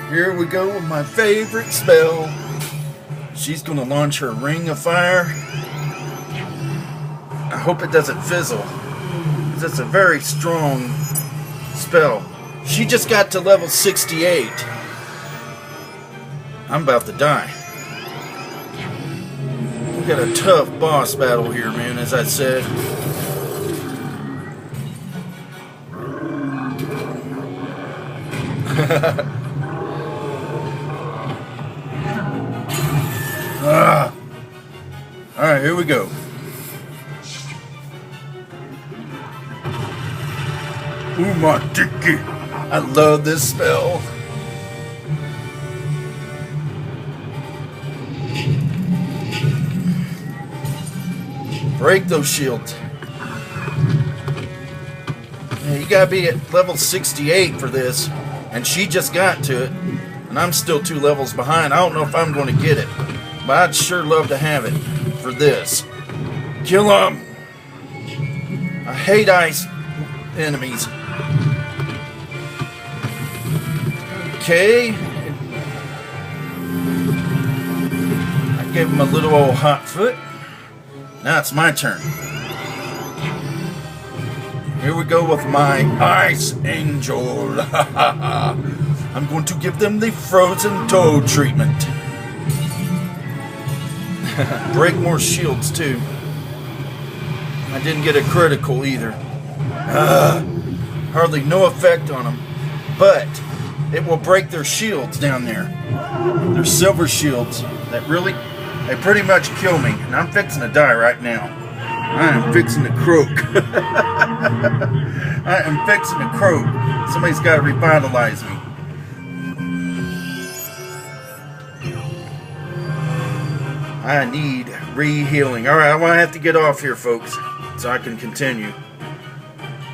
Here we go with my favorite spell. She's going to launch her ring of fire. I hope it doesn't fizzle, because it's a very strong spell. She just got to level 68. I'm about to die. We got a tough boss battle here, man, as I said. Alright, here we go. Ooh, my dicky. I love this spell. Break those shields. Yeah, you gotta be at level 68 for this. And she just got to it. And I'm still 2 levels behind. I don't know if I'm going to get it. But I'd sure love to have it for this. Kill them! I hate ice enemies. Okay. I gave him a little old hot foot. Now it's my turn. Here we go with my Ice Angel. I'm going to give them the frozen toe treatment. Break more shields too. I didn't get a critical either. Hardly no effect on them. But it will break their shields down there. Their silver shields that really, they pretty much kill me. And I'm fixing to die right now. I am fixing to croak. I am fixing to croak. Somebody's got to revitalize me. I need re-healing. Alright, I'm going to have to get off here, folks, so I can continue.